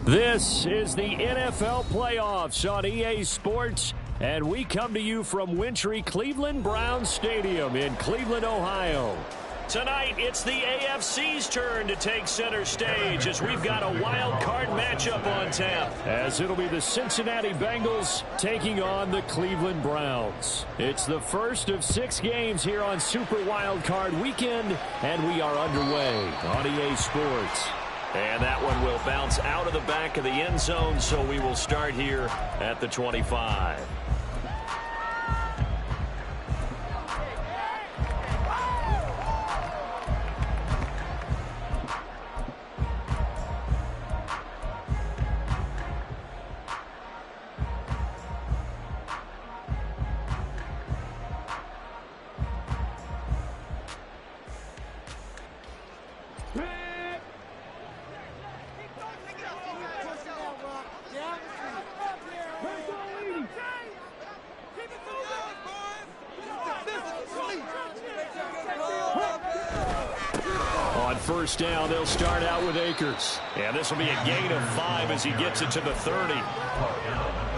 This is the NFL playoffs on EA Sports, and we come to you from wintry Cleveland Browns Stadium in Cleveland, Ohio. Tonight, it's the AFC's turn to take center stage as we've got a wild card matchup on tap. As it'll be the Cincinnati Bengals taking on the Cleveland Browns. It's the first of 6 games here on Super Wild Card Weekend, and we are underway on EA Sports. And that one will bounce out of the back of the end zone, so we will start here at the 25. First down, they'll start out with Akers. And this will be a gain of 5 as he gets it to the 30.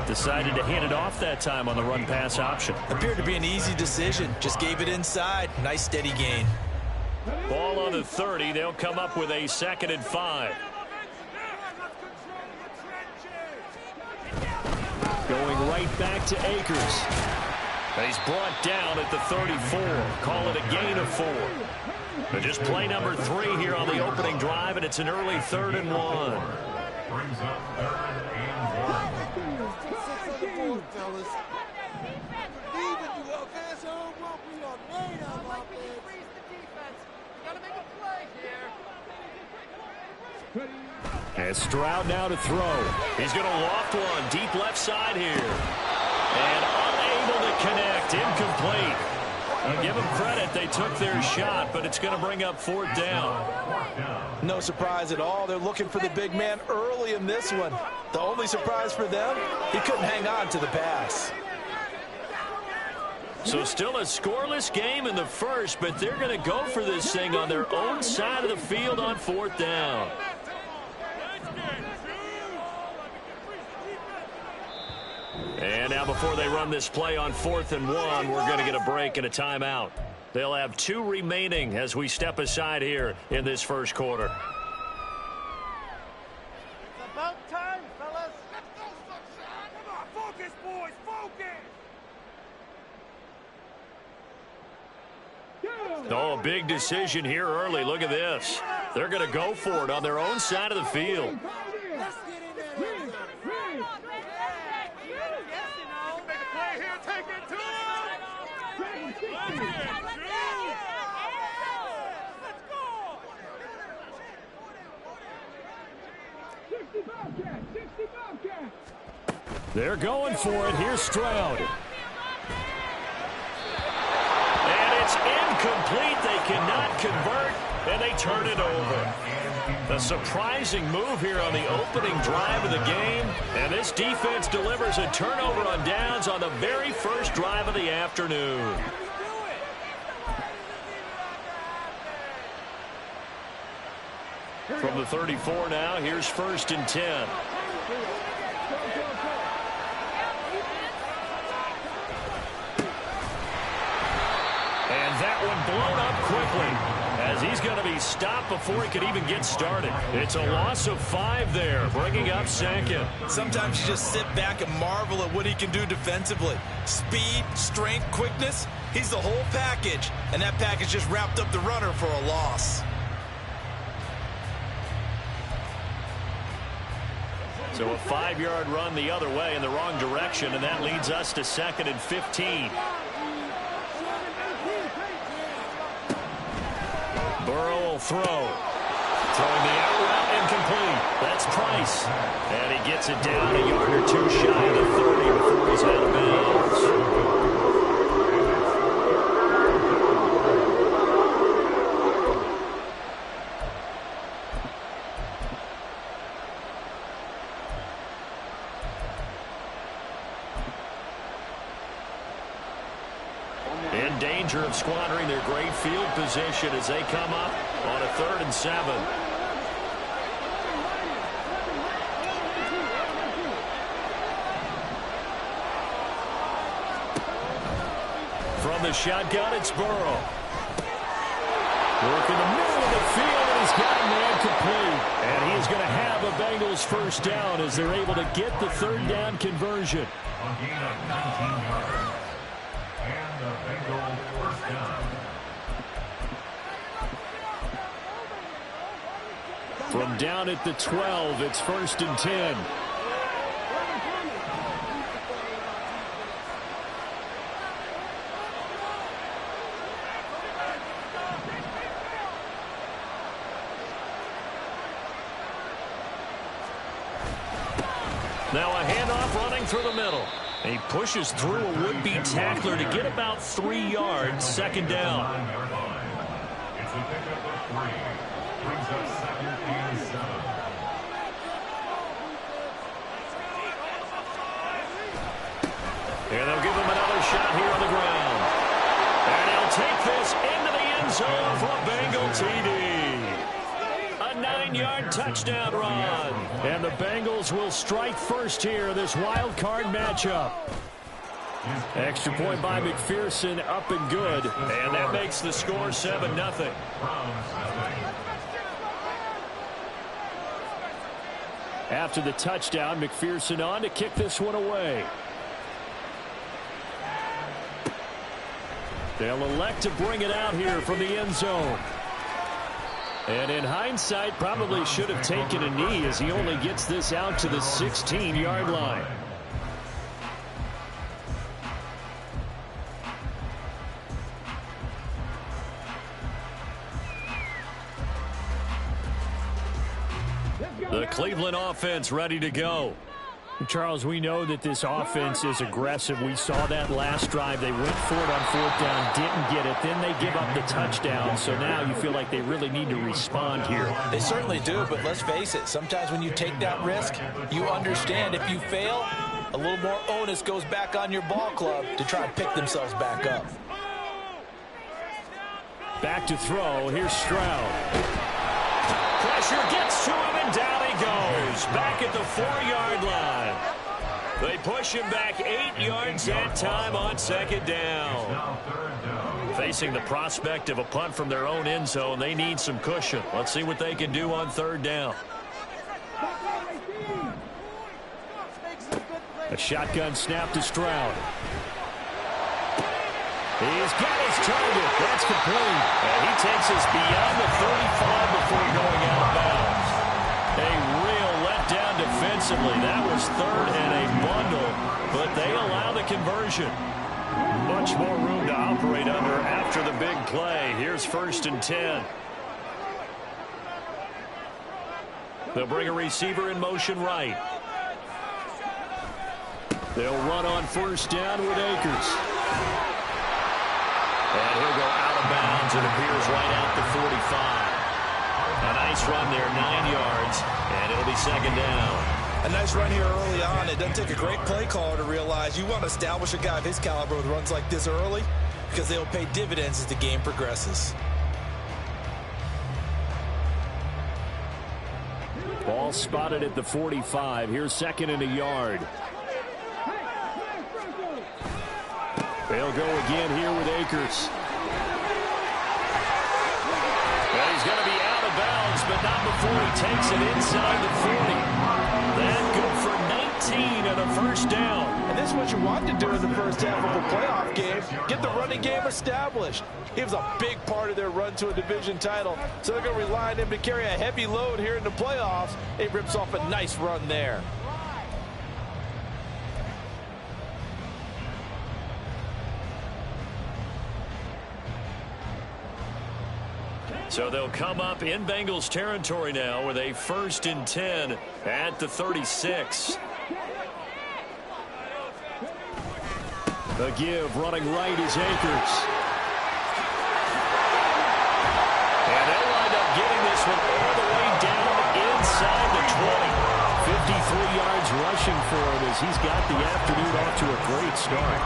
Decided to hand it off that time on the run-pass option. Appeared to be an easy decision. Just gave it inside. Nice steady gain. Ball on the 30. They'll come up with a 2nd and 5. Going right back to Akers. He's brought down at the 34. Call it a gain of 4. But just play number 3 here on the opening drive, and it's an early 3rd and 1. Brings up 3rd and 1. As Stroud now to throw. He's going to loft one deep left side here. And unable to connect. Incomplete. I'll give them credit. They took their shot, but it's going to bring up 4th down. No surprise at all. They're looking for the big man early in this one. The only surprise for them, he couldn't hang on to the pass. So still a scoreless game in the first, but they're going to go for this thing on their own side of the field on 4th down. And now before they run this play on 4th and 1, we're going to get a break and a timeout. They'll have 2 remaining as we step aside here in this first quarter. It's about time, fellas. Let's go, sunshine. Come on, focus, boys, focus. Oh, big decision here early. Look at this. They're going to go for it on their own side of the field. Let's get in there. They're going for it. Here's Stroud. And it's incomplete. They cannot convert, and they turn it over. A surprising move here on the opening drive of the game, and this defense delivers a turnover on downs on the very first drive of the afternoon. From the 34 now, here's 1st and 10. And that one blown up quickly as he's going to be stopped before he could even get started. It's a loss of 5 there, bringing up 2nd. Sometimes you just sit back and marvel at what he can do defensively. Speed, strength, quickness, he's the whole package. And that package just wrapped up the runner for a loss. So a 5-yard run the other way in the wrong direction, and that leads us to 2nd and 15. Burrow will throw. Throwing the out route incomplete. That's Price. And he gets it down a yard or 2 shy of the 30 before he's out of bounds. In danger of squandering their great field position as they come up on a 3rd and 7. the shotgun, it's Burrow. Work in the middle of the field, and he's got a man complete. And he is going to have a Bengals first down as they're able to get the third down conversion. A gain of 19 yards. And the Bengals first down. From down at the 12, it's 1st and 10. Now a handoff running through the middle. He pushes through a would-be tackler to get about 3 yards, 2nd down. It's a pickup of 3. Brings up 2nd and 7. And they'll give him another shot here on the ground. And he'll take this into the end zone for a Bengal TD. A 9-yard touchdown run. And the Bengals will strike first here, this wild card matchup. Extra point by McPherson, up and good. And that makes the score 7-0. After the touchdown, McPherson on to kick this one away. They'll elect to bring it out here from the end zone. And in hindsight, probably should have taken a knee as he only gets this out to the 16-yard line. The Cleveland offense ready to go. Charles, we know that this offense is aggressive. We saw that last drive. They went for it on 4th down, didn't get it. Then they give up the touchdown. So now you feel like they really need to respond here. They certainly do, but let's face it. Sometimes when you take that risk, you understand if you fail, a little more onus goes back on your ball club to try and pick themselves back up. Back to throw. Here's Stroud. Pressure gets to him, and down he goes. Back at the 4-yard line. They push him back 8 yards that time on 2nd down. Facing the prospect of a punt from their own end zone, they need some cushion. Let's see what they can do on 3rd down. A shotgun snap to Stroud. He's got his target. That's complete. And he takes us beyond the 35 before going out of bounds. A real letdown defensively. That was 3rd and a bundle, but they allow the conversion. Much more room to operate under after the big play. Here's 1st and 10. They'll bring a receiver in motion right. They'll run on 1st down with Akers. And he'll go out of bounds. It appears right out the 45. A nice run there, 9 yards, and it'll be 2nd down. A nice run here early on. It doesn't take a great play caller to realize you want to establish a guy of his caliber with runs like this early because they'll pay dividends as the game progresses. Ball spotted at the 45. Here's 2nd and a yard. They'll go again here with Akers. Well, he's going to be out of bounds, but not before he takes it inside the 40. That good for 19 and a 1st down. And this is what you want to do in the first half of a playoff game. Get the running game established. He was a big part of their run to a division title, so they're going to rely on him to carry a heavy load here in the playoffs. He rips off a nice run there. So they'll come up in Bengals territory now with a 1st and 10 at the 36. The give running right is Akers. And they'll wind up getting this one all the way down inside the 20. 53 yards rushing for him as he's got the afternoon off to a great start.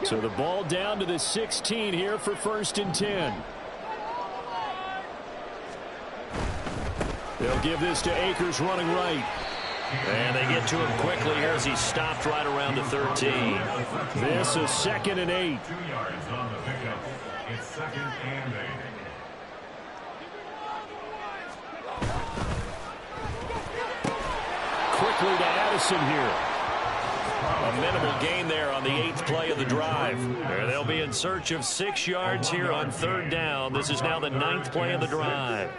So the ball down to the 16 here for 1st and 10. They'll give this to Akers running right. And they get to him quickly here as he stopped right around the 13. This is 2nd and 8. 2 yards on the pickup. It's 2nd and 8. Quickly to Addison here. A minimal gain there on the 8th play of the drive. They'll be in search of 6 yards here on 3rd down. This is now the 9th play of the drive.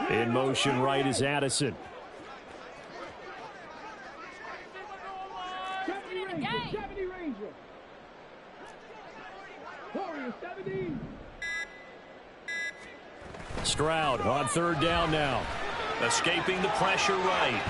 In motion right is Addison. Stroud on 3rd down now. Escaping the pressure right.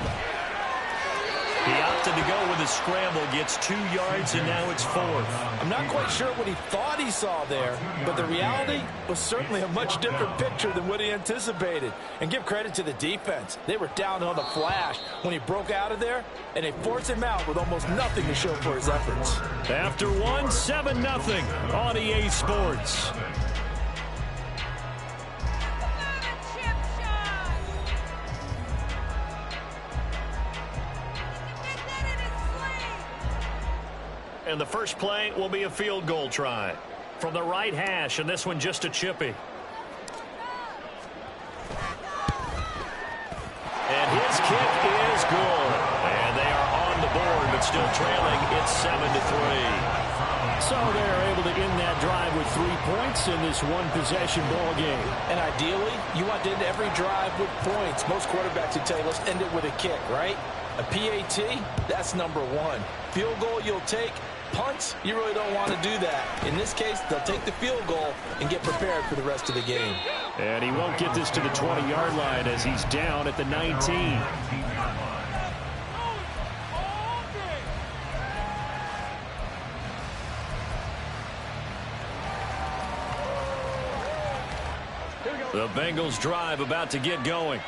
He opted to go with a scramble, gets 2 yards, and now it's 4th. I'm not quite sure what he thought he saw there, but the reality was certainly a much different picture than what he anticipated. And give credit to the defense. They were down on the flash when he broke out of there, and they forced him out with almost nothing to show for his efforts. After 7-0 on EA Sports. And the first play will be a field goal try from the right hash, and this one just a chippy. And his kick is good. And they are on the board, but still trailing. It's 7-3. So they're able to end that drive with 3 points in this one-possession ball game. And ideally, you want to end every drive with points. Most quarterbacks would tell you, let's end it with a kick, right? A PAT, that's number 1. Field goal you'll take. Punts, you really don't want to do that. In this case, they'll take the field goal and get prepared for the rest of the game. And he won't get this to the 20-yard line as he's down at the 19. The Bengals drive about to get going.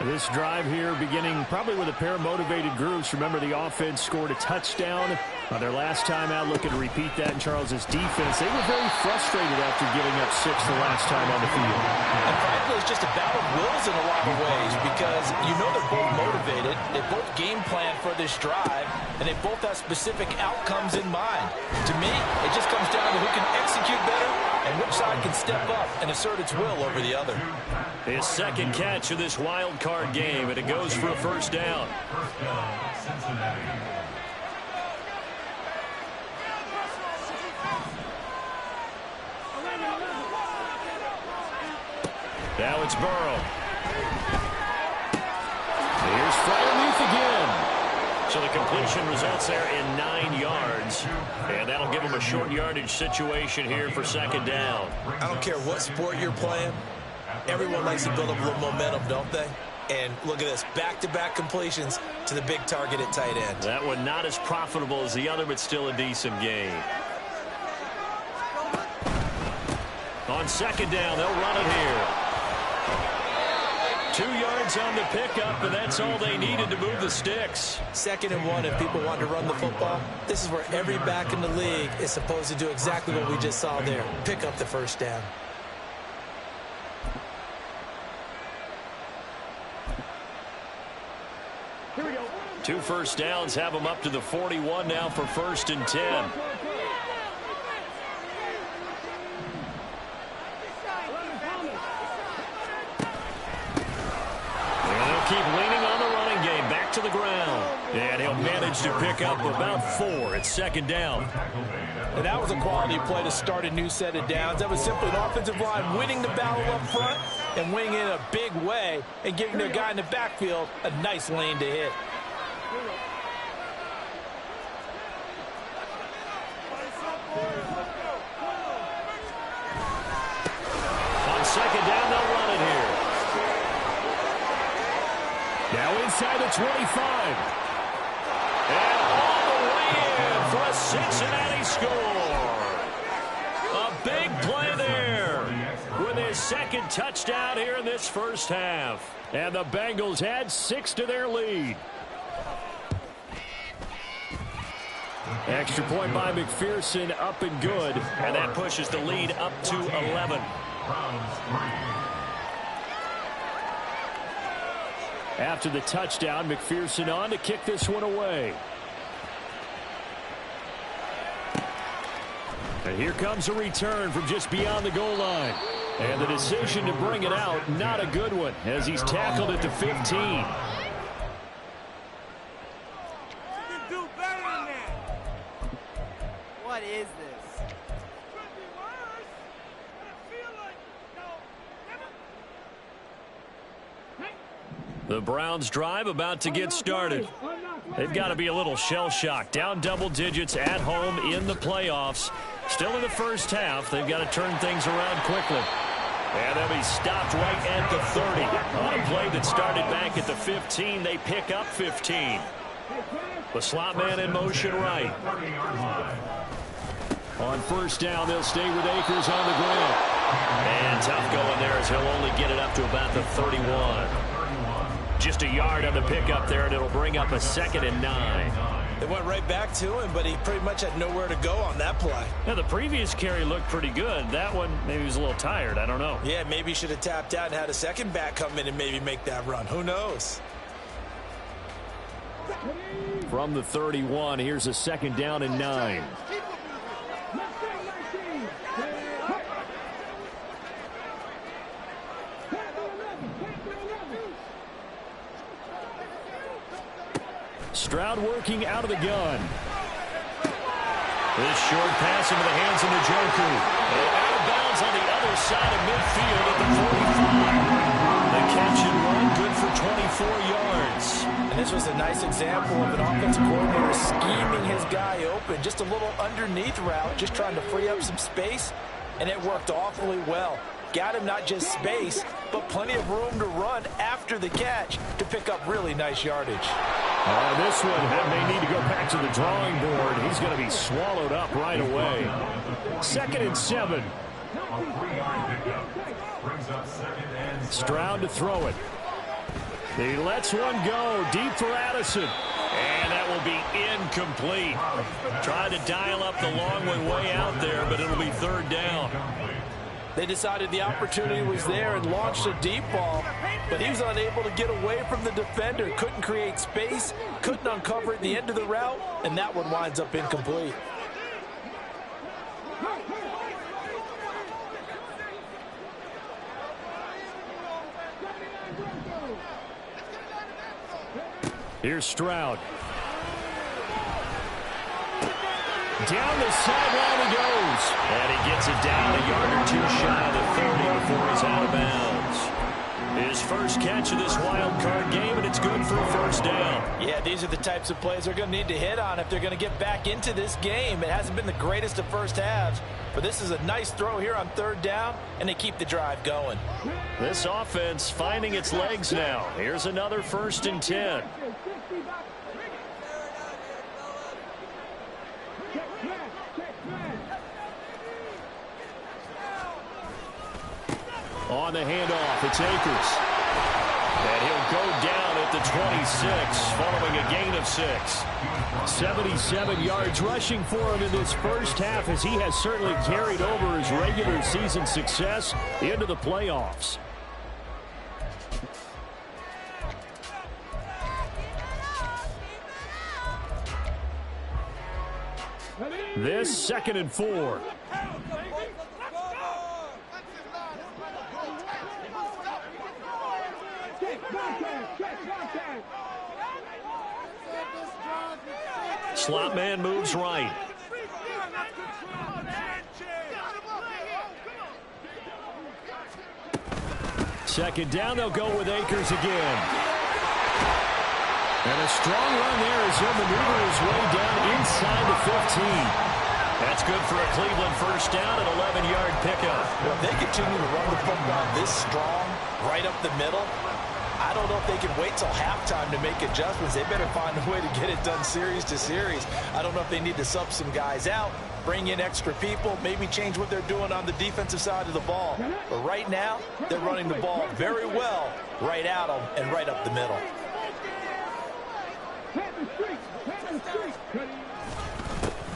This drive here beginning probably with a pair of motivated groups. Remember, the offense scored a touchdown on their last time out. Looking to repeat that in Charles's defense. They were very frustrated after giving up 6 the last time on the field. And frankly, it's just a battle of wills in a lot of ways because you know they're both motivated. They both game plan for this drive, and they both have specific outcomes in mind. To me, it just comes down to who can execute better and which side can step up and assert its will over the other. His second catch of this wild card game, and it goes for a first down. First down, Cincinnati. Now it's Burrow. Here's Freiermuth again. So the completion results there in 9 yards. And that'll give him a short yardage situation here for second down. I don't care what sport you're playing. Everyone likes to build up a little momentum, don't they? And look at this, back-to-back completions to the big target at tight end. That one not as profitable as the other, but still a decent gain. On second down, they'll run it here. 2 yards on the pickup, and that's all they needed to move the sticks. 2nd and 1 if people want to run the football. This is where every back in the league is supposed to do exactly what we just saw there. Pick up the first down. Here we go. 2 first downs have them up to the 41 now for 1st and 10. Keep leaning on the running game. Back to the ground. And he'll manage to pick up about 4. It's second down. And that was a quality play to start a new set of downs. That was simply an offensive line winning the battle up front and winning in a big way and giving their guy in the backfield a nice lane to hit. On second down, they'll run it here. Now inside the 25. And all the way in for a Cincinnati score. A big play there with his second touchdown here in this first half. And the Bengals add 6 to their lead. Extra point by McPherson, up and good. And that pushes the lead up to 11. After the touchdown, McPherson on to kick this one away. And here comes a return from just beyond the goal line. And the decision to bring it out, not a good one, as he's tackled at the 15. What is this? The Browns drive about to get started. They've got to be a little shell-shocked. Down double digits at home in the playoffs. Still in the first half. They've got to turn things around quickly. And they'll be stopped right at the 30. On a play that started back at the 15, they pick up 15. The slot man in motion right. On first down, they'll stay with Akers on the ground. And tough going there as he'll only get it up to about the 31. Just a yard on the pickup there, and it'll bring up a 2nd and 9. They went right back to him, but he pretty much had nowhere to go on that play. Now, the previous carry looked pretty good. That one, maybe he was a little tired. I don't know. Yeah, maybe he should have tapped out and had a second back come in and maybe make that run. Who knows? From the 31, here's a 2nd down and 9. Stroud working out of the gun. This short pass into the hands of Njoku. Out of bounds on the other side of midfield at the 45. The catch and run good for 24 yards. And this was a nice example of an offensive coordinator scheming his guy open. Just a little underneath route, just trying to free up some space, and it worked awfully well. Got him not just space, but plenty of room to run after the catch to pick up really nice yardage. This one may need to go back to the drawing board. He's going to be swallowed up right away. 2nd and 7. Stroud to throw it. He lets one go deep for Addison. And that will be incomplete. Tried to dial up the long one way out there, but it'll be 3rd down. They decided the opportunity was there and launched a deep ball, but he was unable to get away from the defender. Couldn't create space, couldn't uncover at the end of the route, and that one winds up incomplete. Here's Stroud. Down the sideline he goes. And he gets it down a yard or two shy of the 30 before he's out of bounds. His first catch of this wild card game, and it's good for a 1st down. Yeah, these are the types of plays they're going to need to hit on if they're going to get back into this game. It hasn't been the greatest of first halves, but this is a nice throw here on 3rd down, and they keep the drive going. This offense finding its legs now. Here's another 1st and 10. On the handoff, it's Akers. And he'll go down at the 26, following a gain of 6. 77 yards rushing for him in this first half, as he has certainly carried over his regular season success into the playoffs. This 2nd and 4. Slot man moves right. 2nd down, they'll go with Akers again. And a strong run there as he'll maneuver his way down inside the 15. That's good for a Cleveland 1st down, an 11-yard pickup. Well, if they continue to run the football this strong, right up the middle, I don't know if they can wait till halftime to make adjustments. They better find a way to get it done series to series. I don't know if they need to sub some guys out, bring in extra people, maybe change what they're doing on the defensive side of the ball. But right now, they're running the ball very well right at them and right up the middle.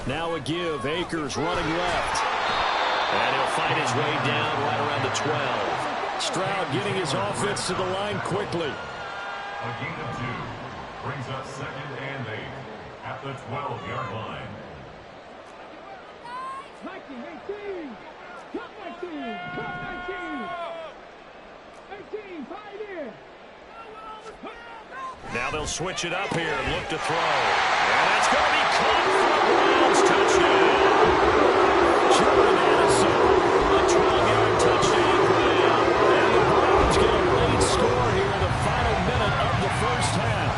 Now a give. Akers running left. And he'll fight his way down right around the 12. Stroud getting his offense to the line quickly. A gain of 2 brings up 2nd and 8 at the 12-yard line. 18, cut 19, cut 19. 18, pioneer. Now they'll switch it up here and look to throw. And that's going to be caught for a Browns touchdown. Jordan Addison, a 12-yard touchdown grab. And the Browns get a late score here in the final minute of the first half.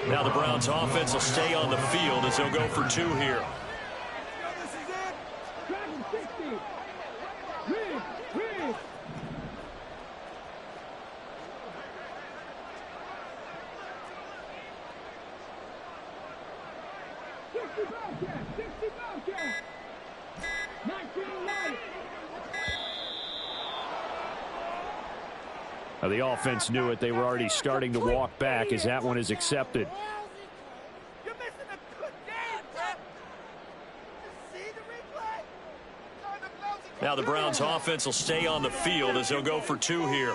Now the Browns offense will stay on the field as they'll go for 2 here. Now the offense knew it. They were already starting to walk back as that one is accepted. Now the Browns offense will stay on the field as they'll go for 2 here.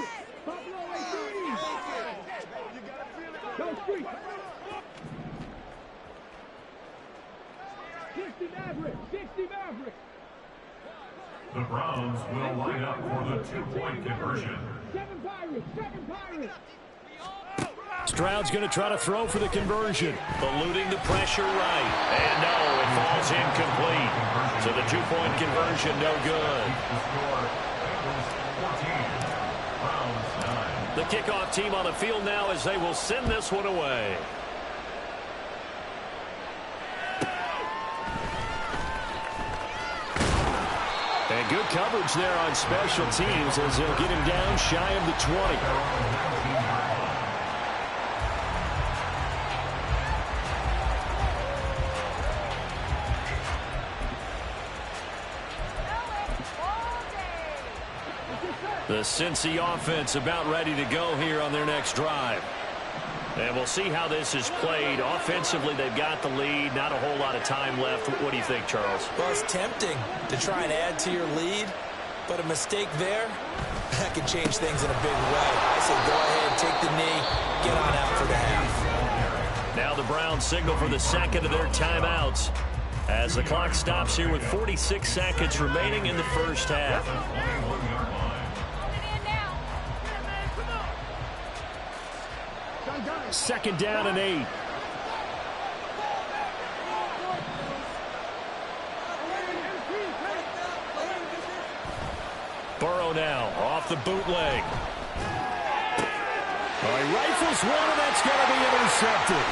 The Browns will line up for the 2-point conversion. Stroud's going to try to throw for the conversion. Eluding the pressure right. And no, it falls incomplete. So the 2-point conversion, no good. The kickoff team on the field now as they will send this one away. And good coverage there on special teams as they'll get him down shy of the 20. The Cincy offense about ready to go here on their next drive. And we'll see how this is played. Offensively, they've got the lead. Not a whole lot of time left. What do you think, Charles? Well, it's tempting to try and add to your lead, but a mistake there, that could change things in a big way. I say go ahead, take the knee, get on out for the half. Now the Browns signal for the second of their timeouts as the clock stops here with 46 seconds remaining in the first half. Second down and 8. Burrow now off the bootleg. He rifles one, and that's going to be intercepted.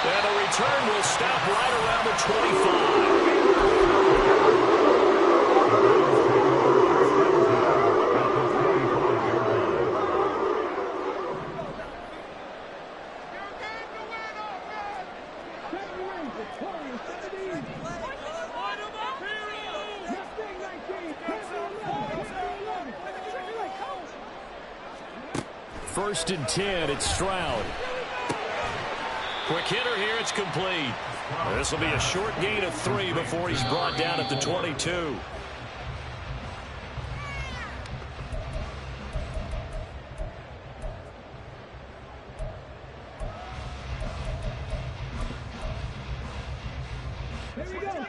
And the return will stop right around the 25. First and 10, it's Stroud. Quick hitter here, it's complete. This will be a short gain of 3 before he's brought down at the 22.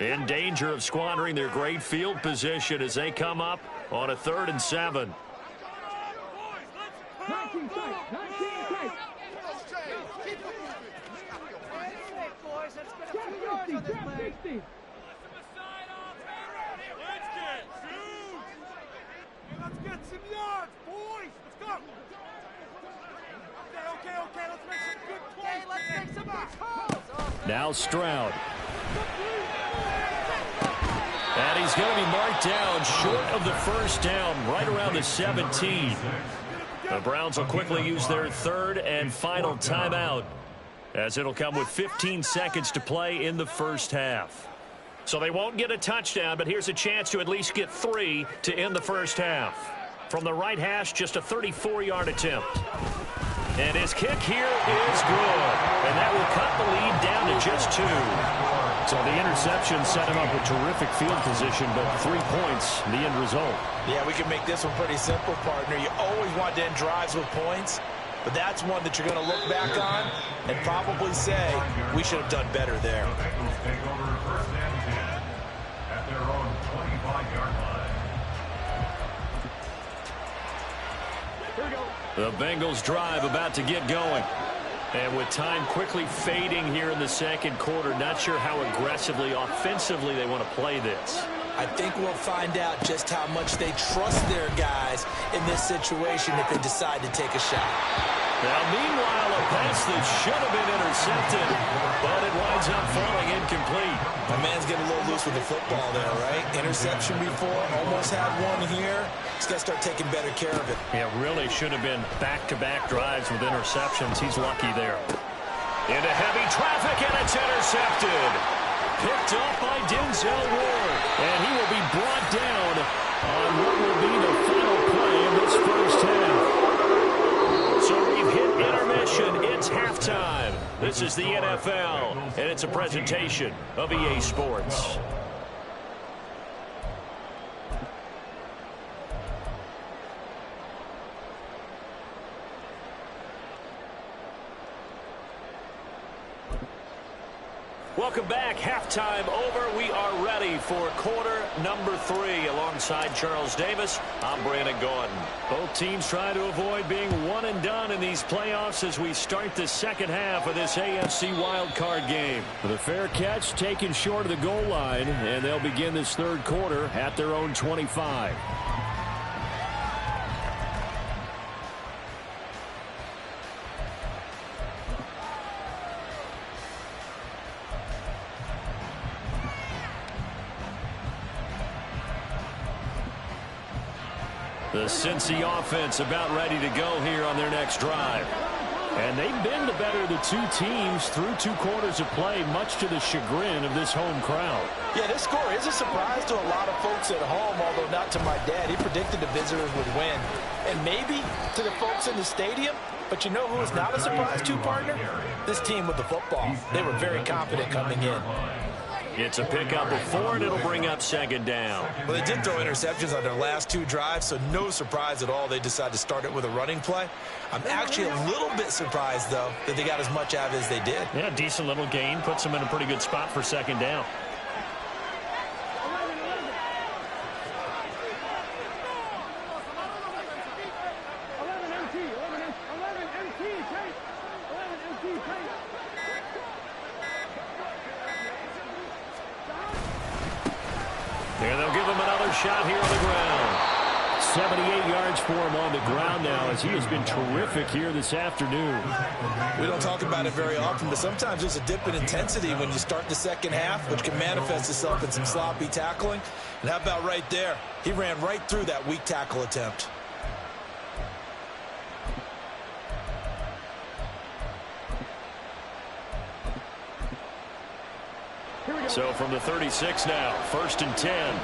In danger of squandering their great field position as they come up on a 3rd and 7. Now Stroud. And he's going to be marked down short of the first down, right around the 17. The Browns will quickly use their third and final timeout, as it'll come with 15 seconds to play in the first half. So they won't get a touchdown, but here's a chance to at least get 3 to end the first half. From the right hash, just a 34-yard attempt. And his kick here is good. And that will cut the lead down to just 2. So the interception set him up with terrific field position, but 3 points, the end result. Yeah, we can make this one pretty simple, partner. You always want to end drives with points, but that's one that you're going to look back on and probably say, we should have done better there. The Bengals take over first and 10 at their own 25-yard line. The Bengals drive about to get going. And with time quickly fading here in the second quarter, not sure how aggressively, offensively they want to play this. I think we'll find out just how much they trust their guys in this situation if they decide to take a shot. Now, meanwhile, a pass that should have been intercepted, but it winds up falling incomplete. My man's getting a little loose with the football there, right? Interception before, almost had one here. He's got to start taking better care of it. Yeah, really should have been back-to-back drives with interceptions. He's lucky there. Into heavy traffic, and it's intercepted. Picked up by Denzel Ward, and he will be brought down on what will be the final play of this first half. So we've hit intermission. It's halftime. This is the NFL, and it's a presentation of EA Sports. Welcome back. Halftime over. We are ready for quarter number 3. Alongside Charles Davis, I'm Brandon Gordon. Both teams try to avoid being one and done in these playoffs as we start the second half of this AFC wildcard game. The fair catch taken short of the goal line, and they'll begin this third quarter at their own 25. The Cincy offense about ready to go here on their next drive. And they've been the better of the two teams through 2 quarters of play, much to the chagrin of this home crowd. Yeah, this score is a surprise to a lot of folks at home, although not to my dad. He predicted the visitors would win. And maybe to the folks in the stadium. But you know who is not a surprise to, partner? This team with the football. They were very confident coming in. It's a pickup before, and it'll bring up second down. Well, they did throw interceptions on their last 2 drives, so no surprise at all they decided to start it with a running play. I'm actually a little bit surprised, though, that they got as much out of it as they did. Yeah, decent little gain. Puts them in a pretty good spot for second down. And they'll give him another shot here on the ground. 78 yards for him on the ground now, as he has been terrific here this afternoon. We don't talk about it very often, but sometimes there's a dip in intensity when you start the second half, which can manifest itself in some sloppy tackling. And how about right there? He ran right through that weak tackle attempt. So from the 36 now, 1st and 10.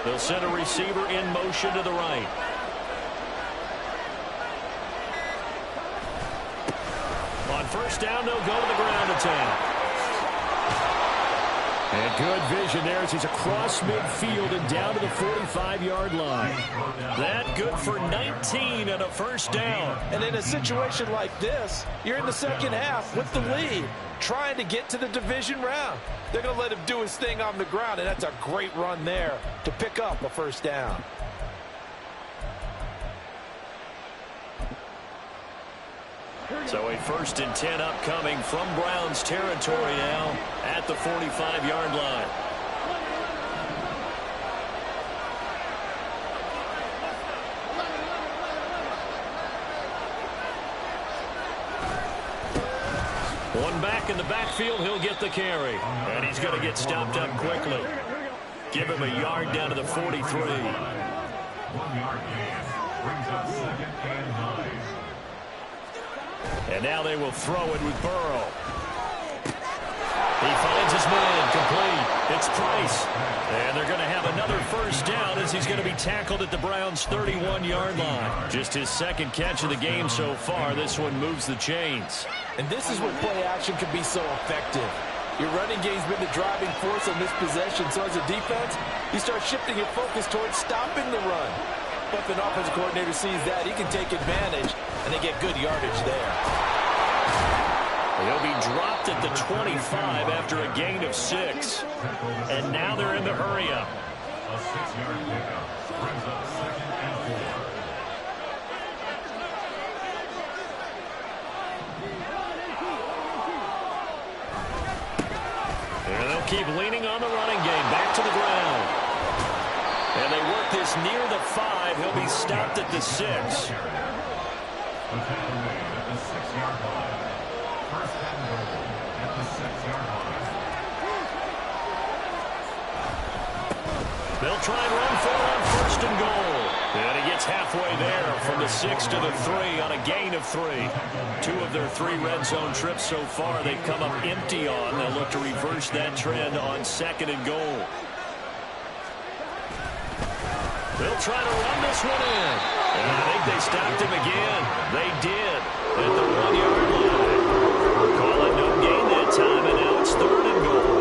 They'll send a receiver in motion to the right. On first down, they'll go to the ground attack. And good vision there as he's across midfield and down to the 45-yard line. That good for 19 and a first down. And in a situation like this, you're in the second half with the lead, trying to get to the division round. They're going to let him do his thing on the ground, and that's a great run there to pick up a first down. So a 1st and 10 upcoming from Browns territory now at the 45-yard line. One back in the backfield, he'll get the carry. And he's going to get stopped up quickly. Give him a yard down to the 43. 1 yard gain. Brings up 2nd and 9. And now they will throw it with Burrow. He finds his man, complete. It's Price. And they're going to have another first down as he's going to be tackled at the Browns' 31-yard line. Just his second catch of the game so far. This one moves the chains. And this is where play action can be so effective. Your running game's been the driving force on this possession. So as a defense, you start shifting your focus towards stopping the run. But if an offensive coordinator sees that, he can take advantage, and they get good yardage there. He'll be dropped at the 25 after a gain of 6. And now they're in the hurry-up. A 6-yard pickup brings up 2nd and 4. And they'll keep leaning on the running game. Back to the ground. And they work this near the 5. He'll be stopped at the 6. The tackle made at the 6-yard line. First and goal at the 6-yard line. They'll try and run for it on 1st and goal. And he gets halfway there from the 6 to the 3 on a gain of 3. 2 of their 3 red zone trips so far they've come up empty on. They'll look to reverse that trend on 2nd and goal. They'll try to run this one in. And I think they stopped him again. They did at the 1-yard line. Call it no gain that time, and now it's 3rd and goal.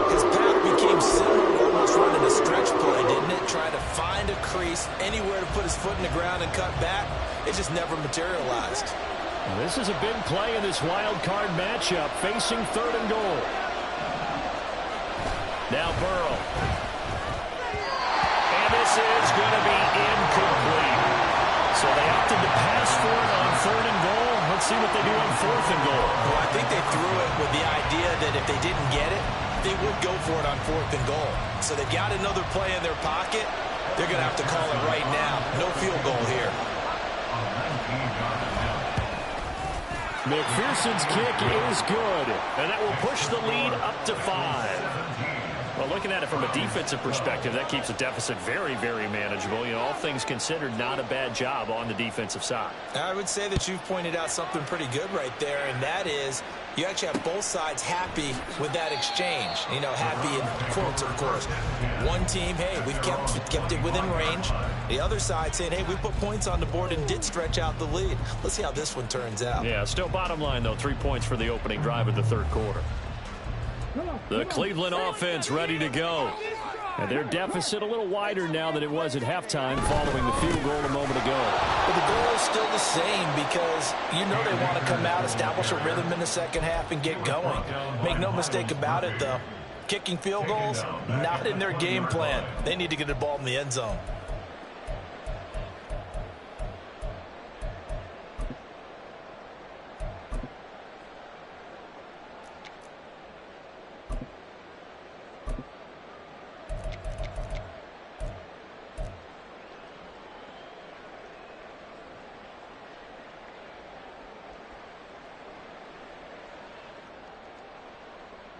His path became similar to almost running a stretch play, didn't it? Trying to find a crease, anywhere to put his foot in the ground and cut back. It just never materialized. This is a big play in this wild card matchup, facing 3rd and goal. Now Burrow. This is going to be incomplete. So they opted to pass for it on 3rd and goal. Let's see what they do on 4th and goal. Well, I think they threw it with the idea that if they didn't get it, they would go for it on 4th and goal. So they've got another play in their pocket. They're going to have to call it right now. No field goal here. McPherson's kick is good. And that will push the lead up to 5. Well, looking at it from a defensive perspective, that keeps the deficit very, very manageable. You know, all things considered, not a bad job on the defensive side. I would say that you've pointed out something pretty good right there, and that is you actually have both sides happy with that exchange. You know, happy in quotes, of course. One team, hey, we've kept it within range. The other side saying, hey, we put points on the board and did stretch out the lead. Let's see how this one turns out. Yeah, still bottom line, though, 3 points for the opening drive of the 3rd quarter. The Cleveland offense ready to go. And their deficit a little wider now than it was at halftime following the field goal a moment ago. But the goal is still the same because you know they want to come out, establish a rhythm in the second half, and get going. Make no mistake about it, though. Kicking field goals, not in their game plan. They need to get the ball in the end zone.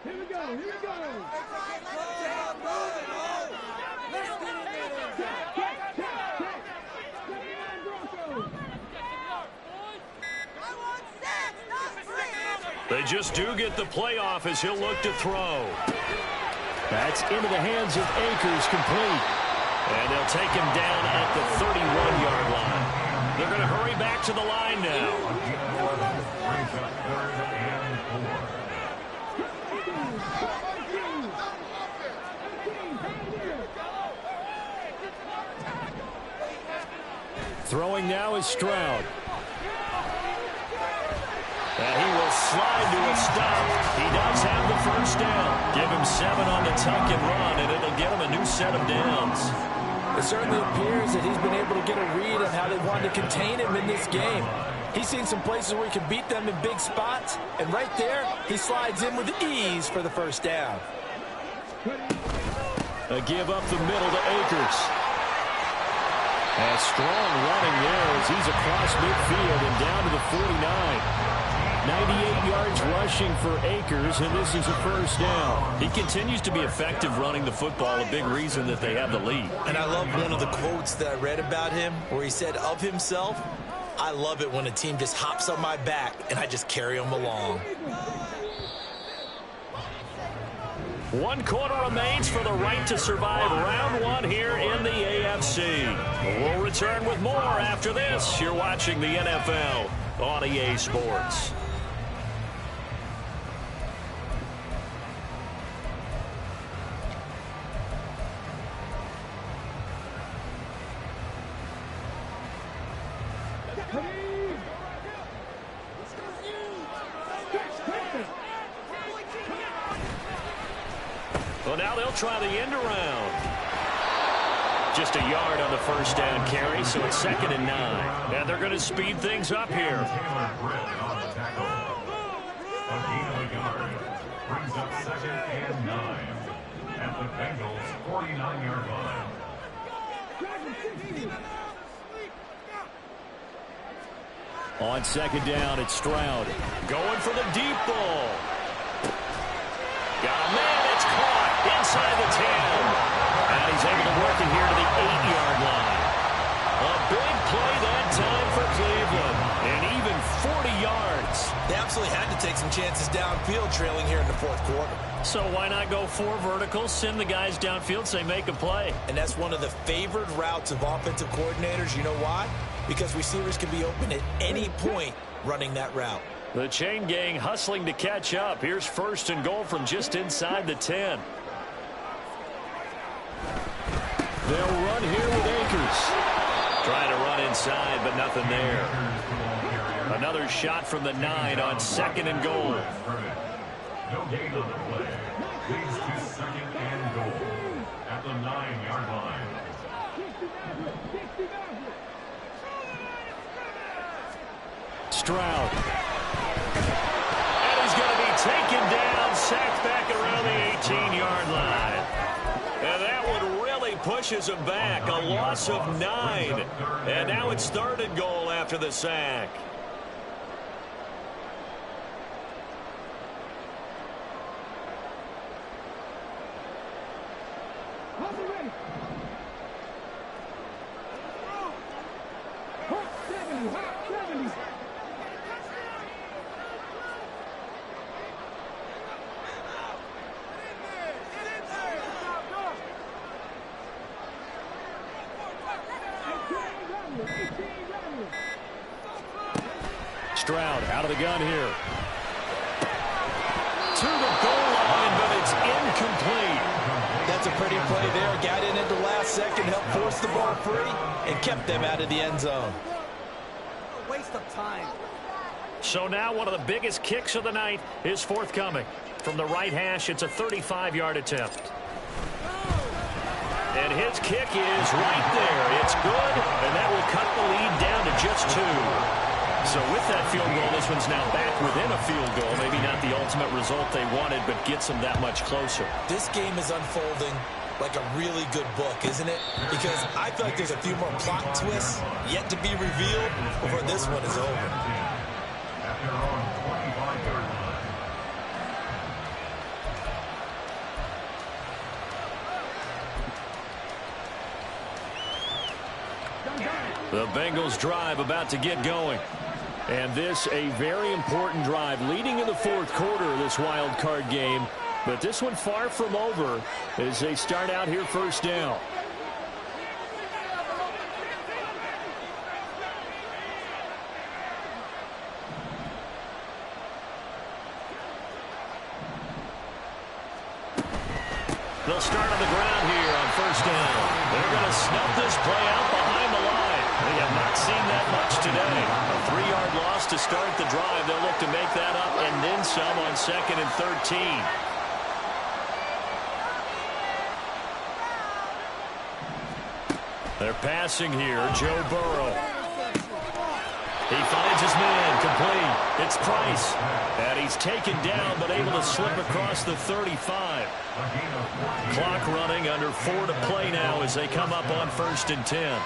Here we go, here we go. They just do get the playoff as he'll look to throw. That's into the hands of Akers, complete. And they'll take him down at the 31-yard line. They're going to hurry back to the line now. Throwing now is Stroud. And he will slide to a stop. He does have the first down. Give him 7 on the tuck and run, and it'll get him a new set of downs. It certainly appears that he's been able to get a read on how they wanted to contain him in this game. He's seen some places where he can beat them in big spots, and right there, he slides in with ease for the first down. A give up the middle to Akers. A strong running there as he's across midfield and down to the 49. 98 yards rushing for Akers, and this is a first down. He continues to be effective running the football, a big reason that they have the lead. And I love one of the quotes that I read about him where he said of himself, "I love it when a team just hops on my back and I just carry them along." 1 quarter remains for the right to survive round 1 here in the AFC. We'll return with more after this. You're watching the NFL on EA Sports. Well, now they'll try the end around. Just a yard on the first down carry, so it's 2nd and 9. And they're going to speed things up here. Brings up 2nd and 9 at the Bengals' 49-yard line. On 2nd down, it's Stroud. Going for the deep ball. Got a man that's caught inside the 10. And he's able to work it here to the 8-yard line. A big play that time for Cleveland. And even 40 yards. They absolutely had to take some chances downfield trailing here in the 4th quarter. So why not go 4 verticals, send the guys downfield, say make a play. And that's one of the favored routes of offensive coordinators. You know why? Because receivers can be open at any point running that route. The chain gang hustling to catch up. Here's 1st and goal from just inside the 10. They'll run here with Akers. Trying to run inside, but nothing there. Another shot from the 9 on 2nd and goal. No gain on the play. Leads to 2nd and goal at the 9-yard line. Stroud. And he's going to be taken down, sacked back around the 18-yard line. And that one really pushes him back. A loss of 9. And now it's 3rd and goal after the sack. Stroud out of the gun here. To the goal line, but it's incomplete. That's a pretty play there. Got in at the last second, helped force the ball free, and kept them out of the end zone. A waste of time. So now one of the biggest kicks of the night is forthcoming. From the right hash, it's a 35-yard attempt. And his kick is right there. It's good, and that will cut the lead down to just 2. So with that field goal, this one's now back within a field goal. Maybe not the ultimate result they wanted, but gets them that much closer. This game is unfolding like a really good book, isn't it? Because I feel like there's a few more plot twists yet to be revealed before this one is over. At their own 25-yard line. The Bengals drive about to get going. And this a very important drive leading in the 4th quarter of this wild card game. But this one far from over as they start out here 1st down. They'll start on the ground here on 1st down. They're going to snuff this play out behind the line. They have not seen that much today. A 3-yard loss to start the drive. They'll look to make that up and then some on 2nd and 13. They're passing here. Joe Burrow. He finds his man complete. It's Price. And he's taken down but able to slip across the 35. Clock running under 4 to play now as they come up on 1st and 10.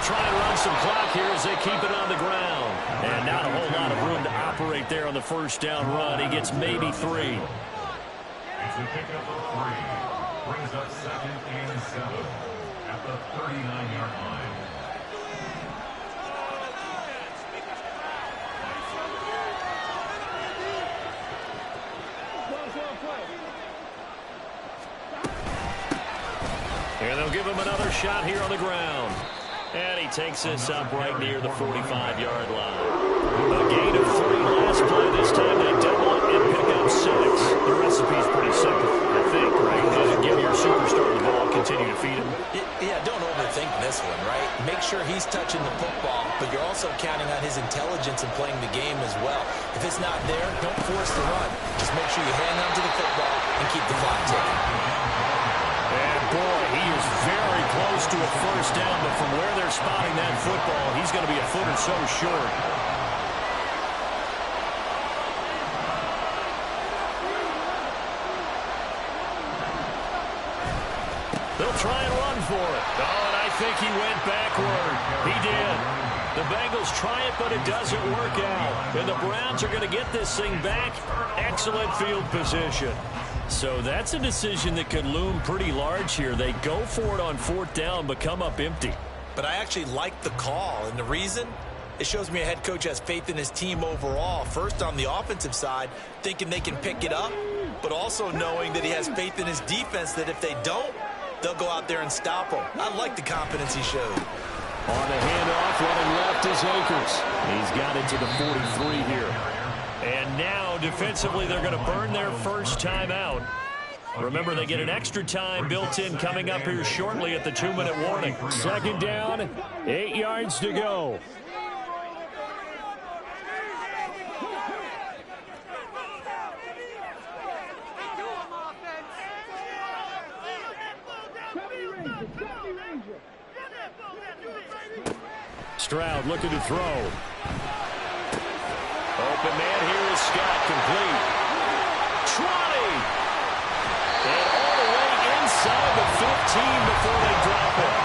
try and run some clock here as they keep it on the ground. And not a whole lot of room to operate there on the first down run. He gets maybe 3. It's a pickup of 3. Brings up 2nd and 7 at the 39-yard line. And they'll give him another shot here on the ground. And he takes this up right near the 45-yard line. A gain of 3 last play. This time they double it and pick up 6. The recipe's pretty simple, I think, right? Give your superstar the ball, continue to feed him. Yeah, don't overthink this one, right? Make sure he's touching the football, but you're also counting on his intelligence in playing the game as well. If it's not there, don't force the run. Just make sure you hang on to the football and keep the clock ticking. And boy, he is very close to a first down, but from where they're spotting that football, he's going to be a foot or so short. They'll try and run for it. Oh, and I think he went backward. He did. The Bengals try it, but it doesn't work out. And the Browns are going to get this thing back. Excellent field position. So that's a decision that could loom pretty large here. They go for it on 4th down, but come up empty. But I actually like the call, and the reason? It shows me a head coach has faith in his team overall. First, on the offensive side, thinking they can pick it up, but also knowing that he has faith in his defense that if they don't, they'll go out there and stop him. I like the confidence he showed. On the handoff, running left is Akers. He's got it to the 43 here. And now, defensively, they're going to burn their first timeout. Remember, they get an extra time built in coming up here shortly at the 2-minute warning. 2nd down, 8 yards to go. Stroud looking to throw. Open man here is Scott, complete. 20! And all the way inside the 15 before they drop it.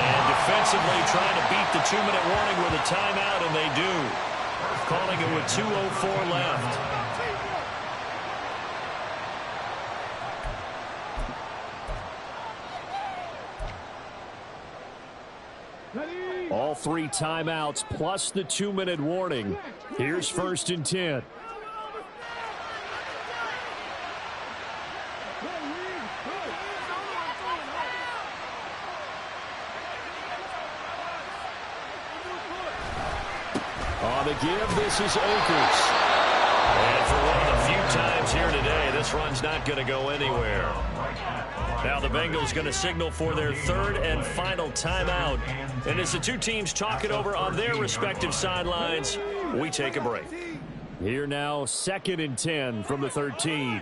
And defensively trying to beat the 2-minute warning with a timeout, and they do. Calling it with 2:04 left. All 3 timeouts plus the 2-minute warning. Here's 1st and 10. On the give, this is Akers. And for one of the few times here today, this run's not going to go anywhere. Now the Bengals going to signal for their 3rd and final timeout. And as the two teams talk it over on their respective sidelines, we take a break. Here now, 2nd and 10 from the 13.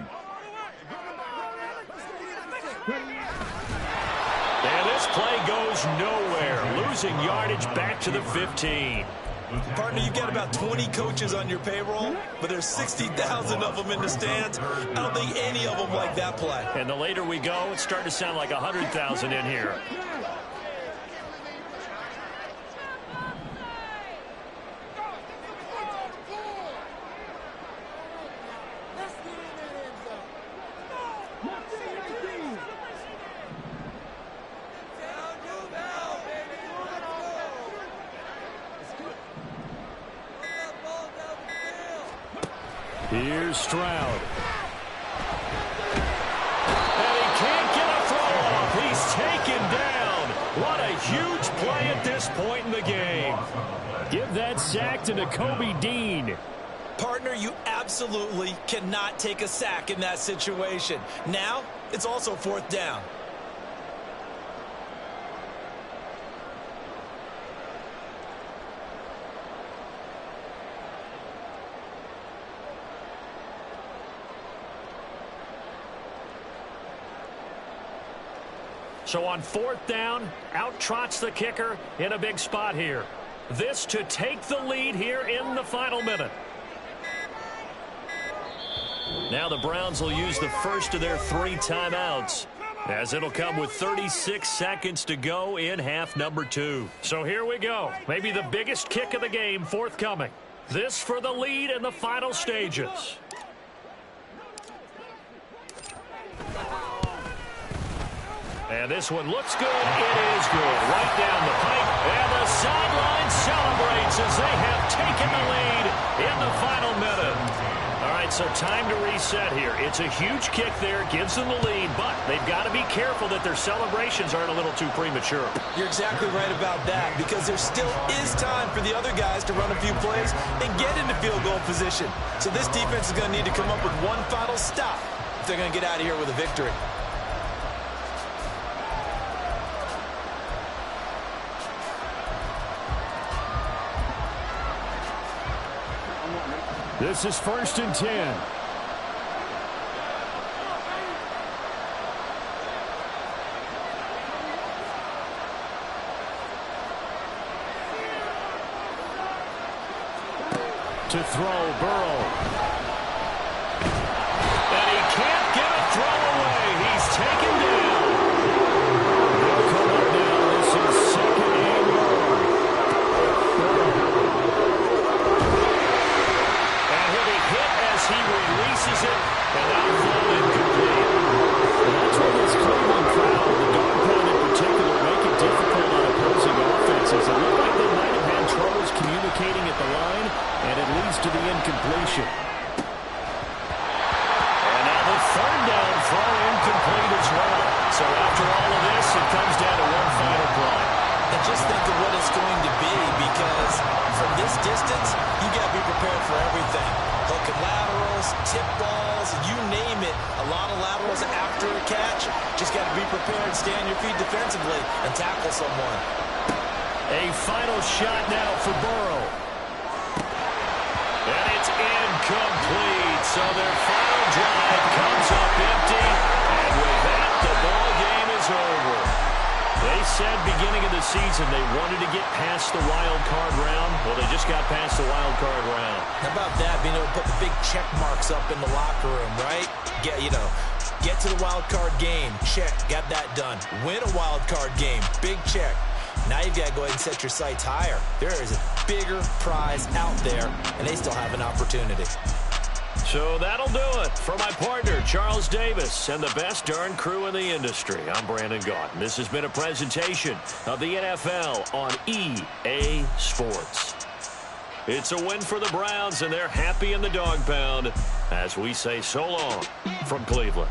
And this play goes nowhere. Losing yardage back to the 15. Partner, you've got about 20 coaches on your payroll, but there's 60,000 of them in the stands. I don't think any of them like that play. And the later we go, it's starting to sound like 100,000 in here. Here's Stroud. And he can't get a throw off. He's taken down. What a huge play at this point in the game. Give that sack to Nakobe Dean. Partner, you absolutely cannot take a sack in that situation. Now, it's also 4th down. So on 4th down, out trots the kicker in a big spot here. This to take the lead here in the final minute. Now the Browns will use the first of their 3 timeouts. As it'll come with 36 seconds to go in half number 2. So here we go. Maybe the biggest kick of the game forthcoming. This for the lead in the final stages. And this one looks good. It is good. Right down the pipe. And the sideline celebrates as they have taken the lead in the final minute. All right, so time to reset here. It's a huge kick there. Gives them the lead, but they've got to be careful that their celebrations aren't a little too premature. You're exactly right about that, because there still is time for the other guys to run a few plays and get into field goal position. So this defense is going to need to come up with one final stop if they're going to get out of here with a victory. This is 1st and 10. To throw, Burrow. And he can't get a throw away. He's taken down. They'll come up now. This is 2nd and 1. And he'll be hit as he releases it. And that'll fall incomplete. And that's where this Cleveland crowd, the dog pound in particular, make it difficult on opposing offenses. It looked like they might have had troubles communicating at the line, and it leads to the incompletion. And now the 3rd down throw incomplete as well. So after all of this, it comes down to one final play. And just think of what it's going to be, because from this distance, you got to be prepared for everything. Hook and laterals, tip balls, you name it. A lot of laterals after a catch. Just got to be prepared, stay on your feet defensively, and tackle someone. A final shot now for Burrow. And it's incomplete. So their final drive comes up empty. And with that, the ball game is over. They said beginning of the season they wanted to get past the wild card round. Well, they just got past the wild card round. How about that? Being able to put big check marks up in the locker room, right? Get to the wild card game. Check. Got that done. Win a wild card game. Big check. Now you've got to go ahead and set your sights higher. There is a bigger prize out there, and they still have an opportunity. So that'll do it for my partner, Charles Davis, and the best darn crew in the industry. I'm Brandon Gaunt, and this has been a presentation of the NFL on EA Sports. It's a win for the Browns, and they're happy in the dog pound as we say so long from Cleveland.